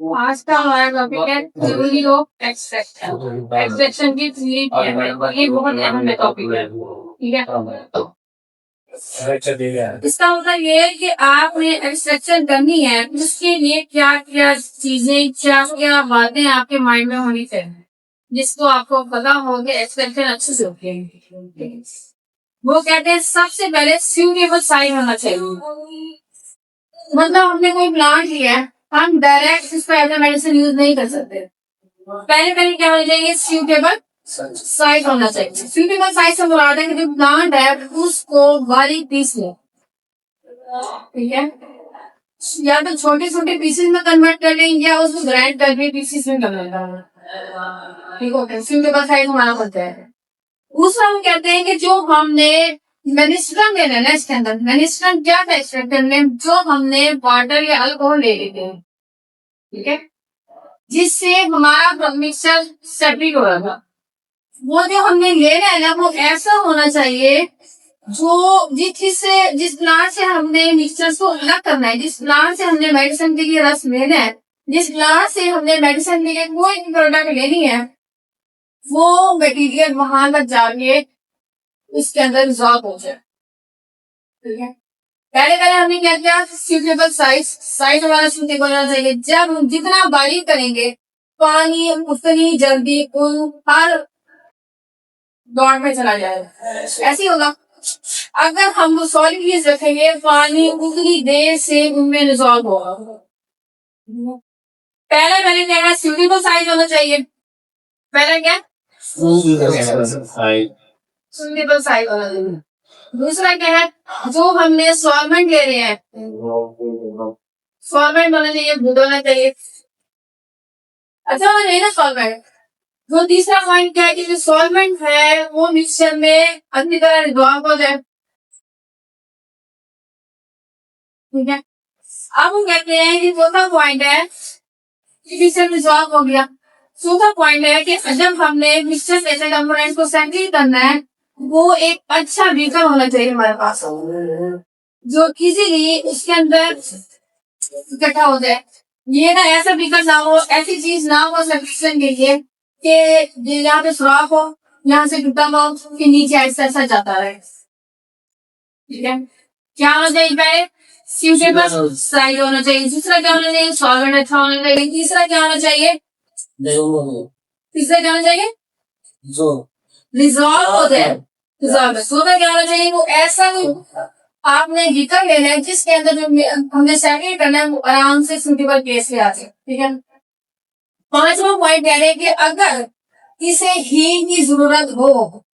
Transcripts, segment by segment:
आज का हमारा टॉपिक है थ्योरी ऑफ एक्सट्रैक्शन। एक्सट्रैक्शन की थ्योरी क्या है, ये बहुत अहम टॉपिक है। ठीक है, इसका मतलब ये है कि आपने एक्सट्रैक्शन करनी है, उसके लिए क्या क्या चीजें, क्या क्या बातें आपके माइंड में होनी चाहिए, जिसको आपको पता हो कि एक्सट्रैक्शन अच्छे से होती है। वो कहते हैं सबसे पहले सूटेबल साइज होना चाहिए। मतलब हमने कोई प्लांट लिया है, हम डायरेक्ट इसको एज ए मेडिसिन यूज नहीं कर सकते। पहले पहले क्या होना चाहिए, सूटेबल साइज होना चाहिए। सूटेबल साइज से मुराद है कि जो प्लांट है उसको बारीक पीस ले। ठीक है, या तो छोटे छोटे पीसेस में कन्वर्ट कर लें या उसको ग्राइंड करके पीसेस में कन्वर्ट कर लें। ठीक है, सूटेबल साइज हमारा होता है। दूसरा हम कहते हैं कि जो हमने मेनिस्ट्रम लेना है ना, इसके अंदर मेनिस्ट्रम क्या था एक्सट्रैक्टर में, जो हमने वाटर या अल्कोहल ले लेते हैं। ठीक है, जिससे हमारा मिक्सचर सेपरेट हो रहा था, वो जो हमने लेना है ना, वो ऐसा होना चाहिए जो जिस प्लांट से हमने मिक्सचर को अलग करना है, जिस प्लांट से हमने मेडिसिन के लिए रस लेना है, जिस प्लांट से हमने मेडिसिन के लिए कोई भी प्रोडक्ट लेनी है, वो मटेरियल वहां तक जाके इसके अंदर रिजॉल्व हो जाए। ठीक है, पहले पहले हमने क्या किया, सूटेबल साइज साइज हमारा सूटेबल होना चाहिए। जब हम जितना बारीक करेंगे पानी उतनी जल्दी उन हर डॉट में चला जाएगा। ऐसे ही होगा, अगर हम सॉलिड चीज रखेंगे पानी उतनी देर से उनमें रिजॉल्व होगा। पहले मैंने क्या है, सूटेबल साइज होना चाहिए। पहले क्या, सूटेबल साइज होना चाहिए। दूसरा क्या है, जो हमने सॉल्वेंट ले रहे हैं, सॉल्वेंट होना चाहिए, दूध होना चाहिए। अच्छा होना चाहिए ना सॉल्वेंट। जो तीसरा पॉइंट क्या है कि जो सॉल्वेंट है वो मिक्सचर में अच्छी तरह रिजॉल्व हो जाए। ठीक है, अब हम कहते हैं कि चौथा पॉइंट है कि मिक्सचर रिजॉल्व हो गया। चौथा पॉइंट है कि जब हमने मिक्सचर जैसे कंपोनेंट को सेपरेट करना है, वो एक अच्छा बीकर होना चाहिए हमारे पास, जो इजीली उसके अंदर इकट्ठा हो जाए। ये ना ऐसा बीकर ना हो, ऐसी चीज ना हो सेपरेशन के लिए कि यहाँ पे सुराख हो, यहाँ से टूटा हो, कि नीचे ऐसा ऐसा जाता रहे। ठीक है, क्या होना चाहिए, पहले सूटेबल साइज होना चाहिए। दूसरा क्या होना चाहिए, सॉल्वेंट अच्छा होना चाहिए। तीसरा क्या होना चाहिए, तीसरा क्या होना चाहिए, रिजॉल्व हो जाए। रिजॉल्व चौथा क्या होना चाहिए, वो ऐसा आपने बीकर लेना है जिसके अंदर जो हमने सेपरेट करना है वो आराम से सूटेबल केस ले आ जाए। ठीक है, पांचवा पॉइंट कह रहे हैं कि अगर इसे हीट की जरूरत हो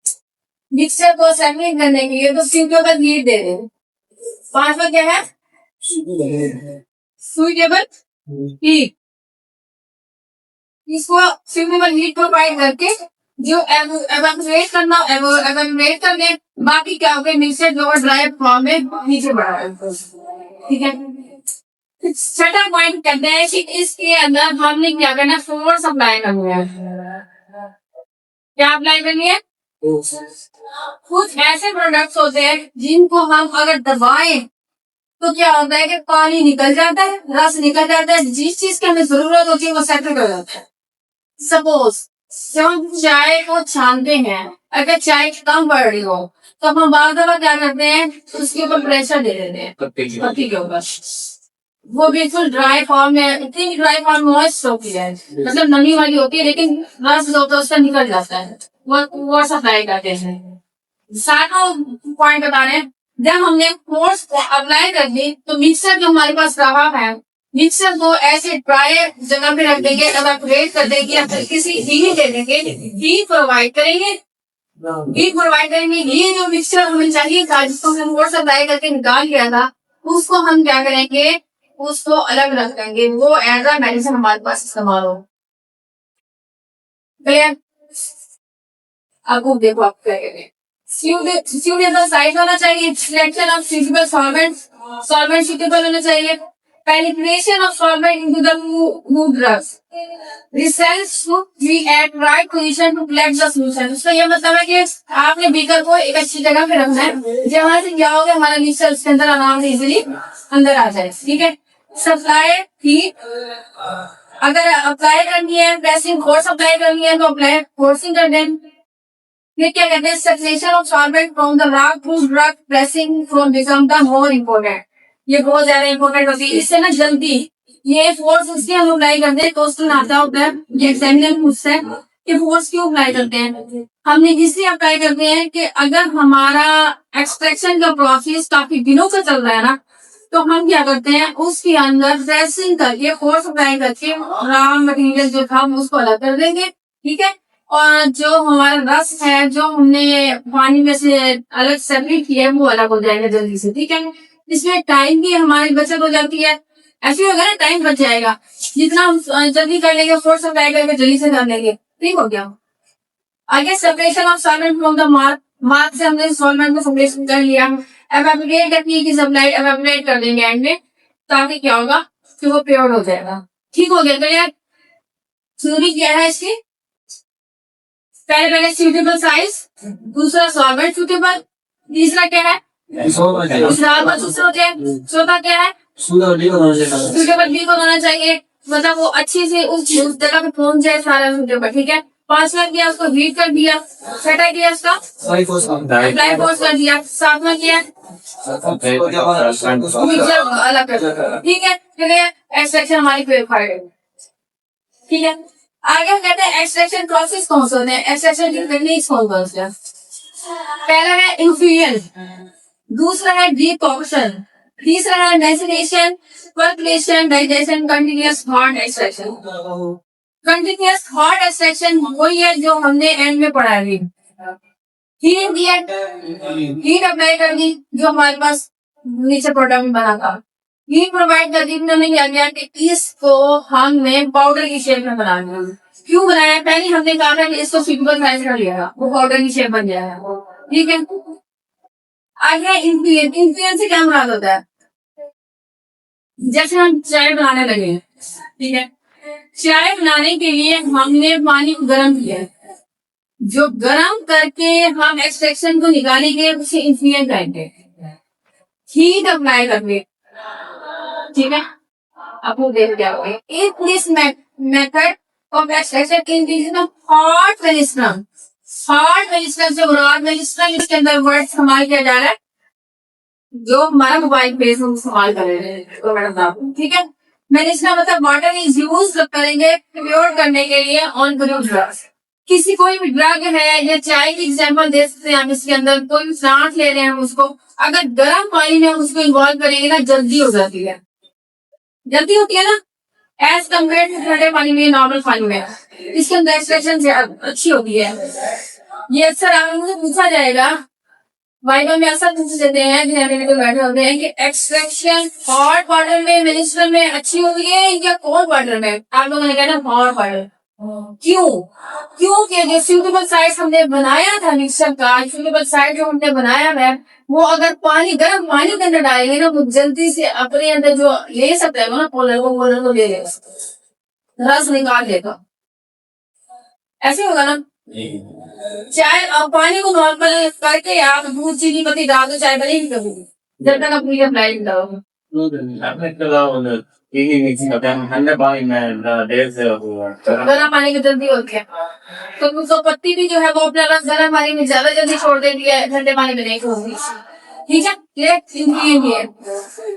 मिक्सचर को सेपरेट करने के लिए, तो सूटेबल हीट दे दें। पांचवा क्या है, सूटेबल हीट। इसको सूटेबल हीट प्रोवाइड करके जो एवेपोरेट करना एवेपोरेट कर दे, बाकी क्या हो गया, मिक्सचर जो ड्राई फॉर्म में नीचे बढ़ा है। ठीक है, छठा पॉइंट कहते हैं कि इसके अंदर हमने क्या करना, फोर्स अप्लाई करनी है। क्या अप्लाई करनी है, कुछ ऐसे प्रोडक्ट्स होते हैं जिनको हम अगर दबाएं तो क्या होता है कि पानी निकल जाता है, रस निकल जाता है, जिस चीज की हमें जरूरत होती है वो सेटल हो जाता है। सपोज जब हम चाय को छानते हैं, अगर चाय कम बढ़ रही हो तो हम बार दफा क्या करते हैं, उसके ऊपर प्रेशर दे देते हैं पत्ती के ऊपर। वो बिल्कुल ड्राई फॉर्म में, इतनी ड्राई फॉर्म मॉइस्ट होती है, मतलब नमी वाली होती है, लेकिन रस जो होता है उसका निकल जाता है। वो सप्लाई करते हैं। सातों पॉइंट बता रहे हैं, जब हमने फोर्स अप्लाई कर दी तो मिक्सर जो हमारे पास रहा है, मिक्सर को ऐसे ड्राई जगह पे रख देंगे, एवापोरेट कर देंगे या फिर किसी हीट दे देंगे, हीट प्रोवाइड करेंगे। हीट प्रोवाइड करेंगे, ये जो मिक्सचर हमें चाहिए था जिसको हम फोर्स अप्लाई करके निकाल लिया था, उसको हम क्या करेंगे, उसको अलग रख देंगे, वो एज अ मेडिसिन हमारे पास इस्तेमाल हो। क्लियर, अब देखो आप क्या करेंगे। सूटेबल साइज होना चाहिए, selection of suitable solvent, solvent suitable होना चाहिए, calibration of solvent into the move drugs, research should be at right position to collect the solution. उसका ये मतलब है कि आपने बीकर को एक अच्छी जगह पे रखना है, जहां से क्या होगा, हमारा मिक्सचर उसके अंदर आराम से इजीली अंदर आ जाए। ठीक है, सप्लाई हीट अगर अप्लाई करनी है, प्रेसिंग फोर्स अप्लाई करनी है तो अप्लाई फोर्सिंग कर दें। ये क्या कहते हैं, separation of solvent from the rock through drug pressing from become the more important. ये बहुत ज्यादा इम्पोर्टेंट होती है, इससे ना जल्दी ये फोर्स इसलिए हम अप्लाई करते हैं। क्वेश्चन आता होता है, ये एग्जामिनर पूछता है कि फोर्स क्यों अप्लाई करते हैं। हमने इसलिए अप्लाई करते हैं कि अगर हमारा एक्सट्रैक्शन का प्रोसेस काफी दिनों का चल रहा है ना, तो हम क्या करते हैं, उसके अंदर प्रेसिंग करके फोर्स अप्लाई करके रॉ मटेरियल जो था हम उसको अलग कर देंगे। ठीक है, और जो हमारा रस है जो हमने पानी में से अलग सेपरेट किया है वो अलग हो जाएगा जल्दी से। ठीक है, इसमें टाइम भी हमारी बचत हो जाती है। ऐसे ही होगा ना, टाइम बच जाएगा, जितना हम जल्दी कर लेंगे फोर्स अप्लाई करके जल्दी से कर लेंगे। ठीक हो गया। आगे separation of solvent from the mark, mark से हमने सॉल्वेंट को सेपरेशन कर लिया। Evaporate technique is applied, evaporate कर देंगे एंड में, ताकि क्या होगा कि वो प्योर हो जाएगा। ठीक हो गया। तो यार थ्योरी क्या है इसकी, पहले सूटेबल साइज, दूसरा सॉल्वेंट सूटेबल, तीसरा क्या है चौथा क्या है सूटेबल भी होना चाहिए, मतलब वो अच्छे से उस जगह पे पहुंच जाए सारा सूटेबल। ठीक है, 5वां किया उसको हीट कर दिया, छठा किया उसका अप्लाई फोर्स कर दिया, 7वां किया मिक्सचर अलग कर दिया। ठीक है, चलिए एक्सट्रैक्शन हमारी प्योरीफाइड है। ठीक है, आगे हम कहते हैं एक्सट्रैक्शन प्रोसेस कौन से होते हैं, एक्सट्रैक्शन की टेक्निक्स कौन कौन से हैं। पहला है इन्फ्यूजन, दूसरा है डिकॉक्शन, तीसरा है maceration, percolation, digestion, continuous hot extraction. Continuous hot extraction वही है जो हमने एंड में पढ़ा है। हीट दिया, हीट अप्लाई कर दी, जो हमारे पास नीचे प्रोडक्ट बना था, हीट प्रोवाइड कर दी। हमने क्या किया कि इसको हमने पाउडर की शेप में बना दिया। क्यों बनाया, पहले हमने कहा था कि इसको सूटेबल साइज कर लिया, वो पाउडर की शेप बन जाएगा। ठीक है, आगे इंग्रेडिएंट, इंग्रेडिएंट से क्या मुराद होता है, जैसे हम चाय बनाने लगे, ठीक है, चाय बनाने के लिए हमने पानी को गर्म किया, जो गर्म करके हम एक्सट्रैक्शन को निकालेंगे उसे इंफ्यूजन करेंगे, हीट अप्लाई करके। ठीक है, आपको देख क्या होगा, in this method of extraction in hot वेलिस्ट्रम, हॉट वेलिस्ट्रम से मुराद वेलिस्ट्रम, इसके अंदर वर्ड्स इस्तेमाल किया जा रहा है जो हमारा मोबाइल पे हम इस्तेमाल कर रहे हैं। तो मैडम ठीक है, मैंने इसका मतलब वाटर इज यूज करेंगे प्योर करने के लिए ऑन ड्रग्स। किसी कोई भी ड्रग है या चाय की एग्जांपल दे सकते हैं हम, इसके अंदर कोई प्लांट ले रहे हैं, उसको अगर गर्म पानी में उसको इन्वॉल्व करेंगे ना, जल्दी हो जाती है, जल्दी होती है ना, एज कम्पेयर टू ठंडे पानी में, नॉर्मल पानी में इसके अंदर एक्सट्रैक्शन अच्छी होती है। ये अक्सर आपसे पूछा जाएगा, वाइवा में अक्सर पूछ देते हैं कि बैठे होते हैं कि एक्सट्रैक्शन हॉट वाटर में मिनिस्टर में अच्छी होती है या कोल्ड वाटर में। आप लोगों ने कहना हॉट वाटर। क्यों, क्योंकि जो सूटेबल साइज हमने बनाया था मिक्सर का, सूटेबल साइज जो हमने बनाया है वो अगर पानी गर्म पानी के अंदर डालेंगे ना, वो जल्दी से अपने अंदर जो ले सकता है ना पोलर को ले लेगा, रस निकाल देगा। ऐसे होगा ना, चाय और पानी को नॉर्मल करके आप दूध चीनी पत्ती डाल दो, चाय बनेगी कभी जब तक आप मीडियम लाइट डालोगे। गर्म पानी की जल्दी होती है, तो पत्ती भी जो है वो अपना रस गर्म पानी में ज्यादा जल्दी छोड़ देती है, ठंडे पानी में नहीं छोड़ती। ठीक है, ये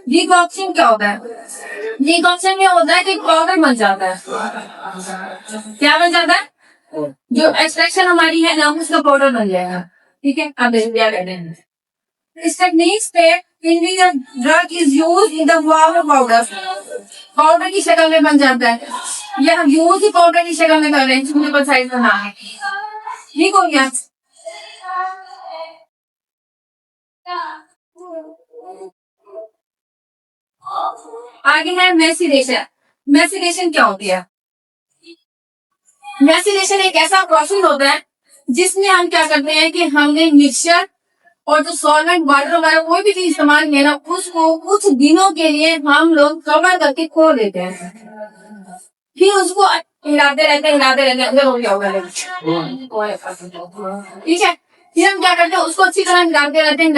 डिकॉक्शन क्या होता है, डिकॉक्शन में होता है कि पाउडर बन जाता है। क्या बन जाता है, जो एक्सट्रैक्शन हमारी है ना उसका पाउडर बन जाएगा। ठीक है, अब क्या कहते हैं इस टेक्निक्स पे, drug is use in the form of powder, powder की शक्ल में बन जाता है, या हम यूज ही पाउडर की शक्ल में कर रहे हैं, सूटेबल साइज बना है। ठीक हो गया। आगे है मैसिनेशन। मैसिनेशन क्या होती है, मैसिनेशन एक ऐसा प्रोसेस होता है जिसमें हम क्या करते हैं कि हमने मिक्सचर और जो सॉल्वेंट वाटर वगैरह कोई भी चीज इस्तेमाल किया ना, उसको कुछ दिनों के लिए हम लोग कवर करके खो देते हैं, फिर उसको हिलाते रहते हैं, अंदर हो गया होगा। ठीक है, फिर हम क्या करते हैं उसको अच्छी तरह हिलाते रहते हैं।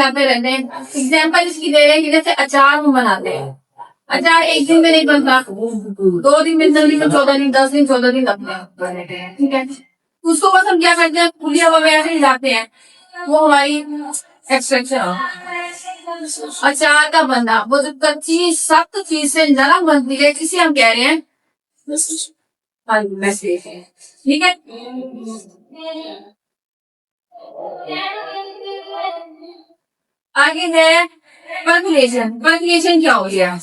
एग्जाम्पल इसकी दे रहे हैं कि जैसे अचार हम बनाते हैं, अचार एक दिन में नहीं बनता, 2 दिन में, 3 दिन में, 14 दिन, 10 दिन, 14 दिन लगते हैं। ठीक है, उसको बस हम क्या करते हैं, पुलिया वगैरह से जाते हैं, वो हमारी एक्सट्रैक्शन। अचार का बनना, वो जो कच्ची सख्त चीज से नरम बनती है, किसे हम कह रहे हैं, ठीक है। आगे है परकुलेशन। परकुलेशन क्या हो गया,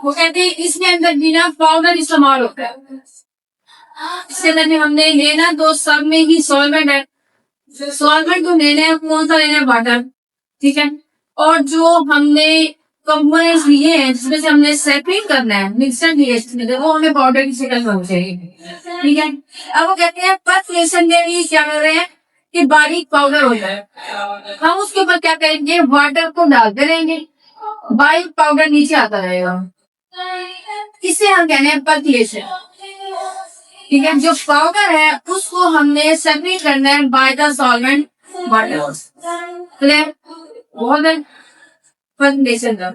वो कहते हैं इसके अंदर भी ना पाउडर इस्तेमाल होता है। इसके अंदर भी हमने लेना तो सब में ही सॉल्वेंट है। सॉल्वेंट तो लेना है, कौन सा लेना है, वाटर। ठीक है, और जो हमने कंपोनेंट्स लिए हैं जिसमें से हमने सेपरेट करना है, मिक्सर लिए इसमें, वो हमें पाउडर की शक्ल में होनी चाहिए। ठीक है, अब वो कहते हैं परकुलेशन के लिए क्या कर रहे हैं कि बारीक पाउडर होता है, हम उसके ऊपर क्या करेंगे, वाटर को डालते रहेंगे, बारीक पाउडर नीचे आता रहेगा। इसे हम कहते हैं परकुलेशन। ठीक है, जो पाउडर है उसको हमने सेपरेट करना है by the solvent water. Clear, बहुत है परकुलेशन का।